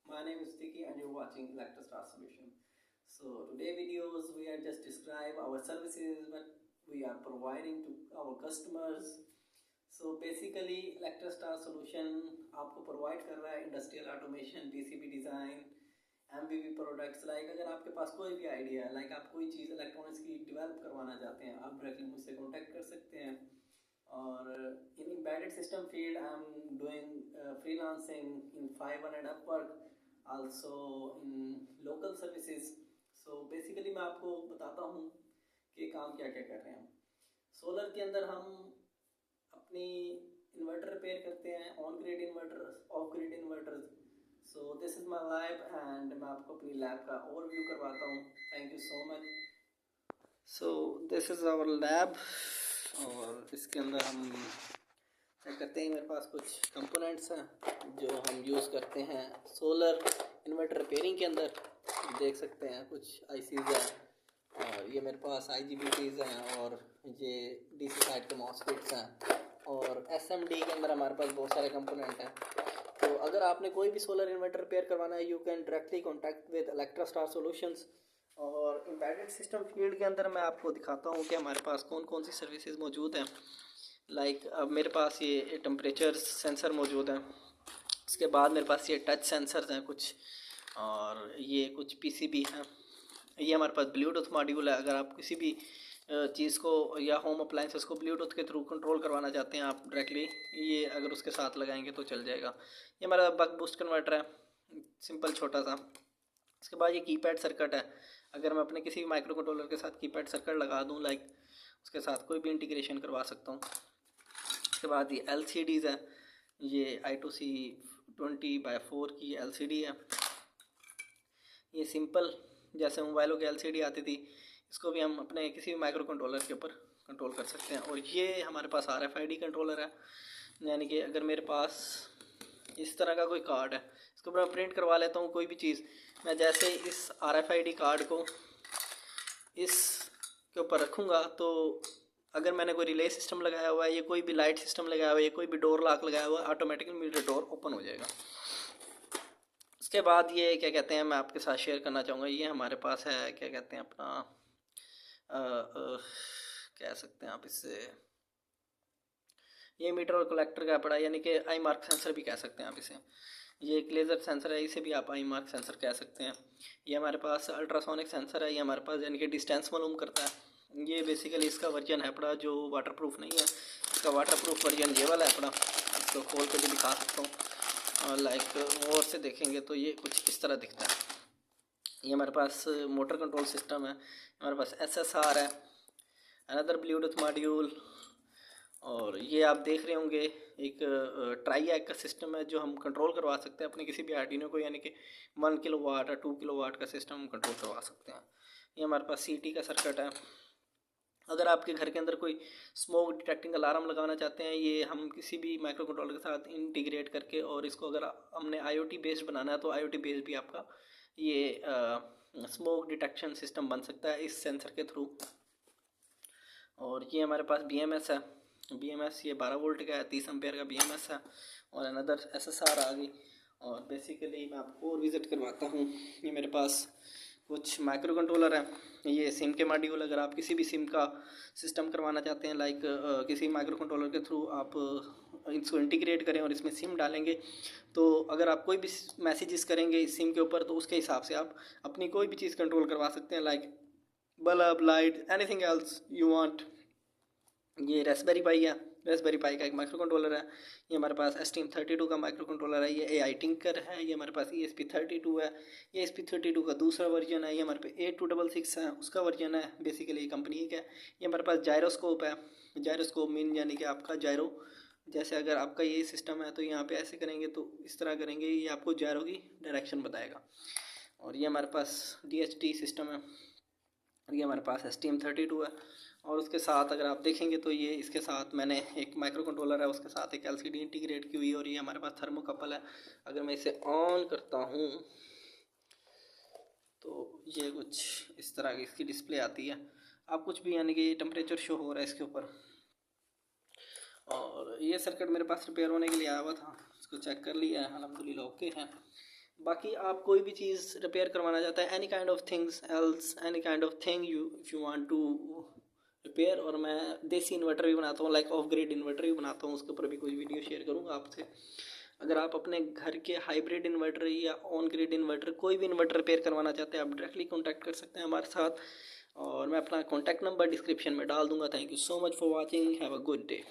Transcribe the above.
My name is Tiki and you're watching Electrostar Solution. So today videos we are just describe our services what we are providing to our customers. So basically Electrostar Solution आपको provide कर रहा है industrial automation, PCB design, MBB products. Like अगर आपके पास कोई भी idea है, like आप कोई चीज़ electronics की develop करवाना चाहते हैं, आप directly मुझसे contact कर सकते हैं. और in embedded system field I'm doing freelancing in Fiverr and Upwork, also in local services. So basically मैं आपको बताता हूँ कि काम क्या क्या कर रहे हैं हम. सोलर के अंदर हम अपनी इन्वर्टर रिपेयर करते हैं, on grid inverter, off grid inverter. So this is my lab and मैं आपको अपनी लैब का ओवरव्यू करवाता हूँ. Thank you so much. So this is our lab और इसके अंदर हम चेक करते हैं. मेरे पास कुछ कंपोनेंट्स हैं जो हम यूज़ करते हैं सोलर इन्वर्टर रिपेयरिंग के अंदर. देख सकते हैं कुछ आईसीज़ हैं और ये मेरे पास IGBTs हैं और ये DC साइड के मॉसफेट्स हैं और SMD के अंदर हमारे पास बहुत सारे कंपोनेंट हैं. तो अगर आपने कोई भी सोलर इन्वर्टर रिपेयर करवाना है, you can directly contact with Electrostar solutions. और एम्बेडेड सिस्टम फील्ड के अंदर मैं आपको दिखाता हूँ कि हमारे पास कौन कौन सी सर्विसेज मौजूद हैं. लाइक अब मेरे पास ये टेम्परेचर सेंसर मौजूद हैं. इसके बाद मेरे पास ये टच सेंसर्स हैं कुछ, और ये कुछ PCB हैं. ये हमारे पास ब्लूटूथ मॉड्यूल है. अगर आप किसी भी चीज़ को या होम अप्लाइंसेस को ब्लूटूथ के थ्रू कंट्रोल करवाना चाहते हैं, आप डायरेक्टली ये अगर उसके साथ लगाएंगे तो चल जाएगा. ये हमारा बक बूस्ट कन्वर्टर है, सिंपल छोटा सा. इसके बाद ये कीपैड सर्किट है. अगर मैं अपने किसी भी माइक्रो कंट्रोलर के साथ कीपैड सर्किट लगा दूं, लाइक उसके साथ कोई भी इंटीग्रेशन करवा सकता हूँ. उसके बाद ये LCDs है. ये I2C 20x4 की LCD है. ये सिंपल जैसे मोबाइलों की LCD आती थी, इसको भी हम अपने किसी भी माइक्रो कंट्रोलर के ऊपर कंट्रोल कर सकते हैं. और ये हमारे पास RFID कंट्रोलर है. यानी कि अगर मेरे पास इस तरह का कोई कार्ड है, इसके ऊपर मैं प्रिंट करवा लेता हूँ कोई भी चीज़. मैं जैसे इस RFID कार्ड को इस के ऊपर रखूँगा तो अगर मैंने कोई रिले सिस्टम लगाया हुआ है या कोई भी लाइट सिस्टम लगाया हुआ है या कोई भी डोर लॉक लगाया हुआ है, ऑटोमेटिकली मेरा डोर ओपन हो जाएगा. उसके बाद ये क्या कहते हैं, मैं आपके साथ शेयर करना चाहूँगा. ये हमारे पास है क्या कहते हैं अपना कह सकते हैं आप इससे, ये मीटर और कलेक्टर का पड़ा, यानी कि आई मार्क सेंसर भी कह सकते हैं आप इसे. ये एक लेज़र सेंसर है, इसे भी आप आई मार्क सेंसर कह सकते हैं. ये हमारे पास अल्ट्रासोनिक सेंसर है. ये हमारे पास यानी कि डिस्टेंस मालूम करता है. ये बेसिकली इसका वर्जन है पड़ा जो वाटरप्रूफ नहीं है. इसका वाटरप्रूफ वर्जन ये वाला है पड़ा. इसको खोल कर भी दिखा सकता हूँ. लाइक और से देखेंगे तो ये कुछ इस तरह दिखता है. ये हमारे पास मोटर कंट्रोल सिस्टम है. हमारे पास SSR है, अनदर ब्लूटूथ मॉड्यूल. और ये आप देख रहे होंगे एक ट्राई का सिस्टम है जो हम कंट्रोल करवा सकते हैं अपने किसी भी आर्डिनो को, यानी कि 1 किलोवाट और 2 किलोवाट का सिस्टम हम कंट्रोल करवा सकते हैं. ये हमारे पास CT का सर्किट है. अगर आपके घर के अंदर कोई स्मोक डिटेक्टिंग अलार्म लगाना चाहते हैं, ये हम किसी भी माइक्रो कंट्रोलर के साथ इंटीग्रेट करके, और इसको अगर हमने IoT बेस्ड बनाना है तो IoT बेस्ड भी आपका ये स्मोक डिटेक्शन सिस्टम बन सकता है इस सेंसर के थ्रू. और ये हमारे पास BMS है. BMS ये 12 वोल्ट का है, 30 एम्पेयर का BMS है. और अनदर SSR आ गई. और बेसिकली मैं आपको और विज़िट करवाता हूँ. ये मेरे पास कुछ माइक्रो कंट्रोलर हैं. ये सिम के मॉड्यूल, अगर आप किसी भी सिम का सिस्टम करवाना चाहते हैं, लाइक किसी माइक्रो कंट्रोलर के थ्रू आप इसको इंटीग्रेट करें और इसमें सिम डालेंगे, तो अगर आप कोई भी मैसेजेस करेंगे इस सिम के ऊपर तो उसके हिसाब से आप अपनी कोई भी चीज़ कंट्रोल करवा सकते हैं, like bulb, light, anything else you want. ये रेस्पबेरी पाई है. रेस्पबेरी पाई का एक माइक्रो कंट्रोलर है. ये हमारे पास STM32 का माइक्रो कंट्रोलर है. ये AI टिंकर है. ये हमारे पास ESP32 है. ये ESP32 का दूसरा वर्जन है. ये हमारे पास 8266 है, उसका वर्जन है. बेसिकली कंपनी का है. ये हमारे पास जायरोस्कोप है. जायरोस्कोप मीन यानी कि आपका जायरो, जैसे अगर आपका ये सिस्टम है तो यहाँ पे ऐसे करेंगे तो इस तरह करेंगे, ये आपको जायरो की डायरेक्शन बताएगा. और ये हमारे पास DHT सिस्टम है. और ये हमारे पास STM32 है. और उसके साथ अगर आप देखेंगे तो ये इसके साथ मैंने एक माइक्रो कंट्रोलर है, उसके साथ एक LCD इंटीग्रेट की हुई है. और ये हमारे पास थर्मोकपल है. अगर मैं इसे ऑन करता हूँ तो ये कुछ इस तरह की इसकी डिस्प्ले आती है. आप कुछ भी यानी कि टेम्परेचर शो हो रहा है इसके ऊपर. और ये सर्किट मेरे पास रिपेयर होने के लिए आया हुआ था, इसको चेक कर लिया है, अल्हम्दुलिल्लाह ओके है. बाकी आप कोई भी चीज़ रिपेयर करवाना चाहते हैं, any kind of things else, any kind of thing you if you want to repair, और मैं देसी इन्वर्टर भी बनाता हूँ, लाइक ऑफ ग्रिड इन्वर्टर भी बनाता हूँ, उसके ऊपर भी कोई वीडियो शेयर करूँगा आपसे। अगर आप अपने घर के हाइब्रिड इन्वर्टर या ऑन ग्रिड इन्वर्टर कोई भी इन्वर्टर रिपेयर करवाना चाहते हैं, आप डायरेक्टली कॉन्टैक्ट कर सकते हैं हमारे साथ, और मैं अपना कॉन्टैक्ट नंबर डिस्क्रिप्शन में डाल दूँगा। Thank you so much for watching, have a good day.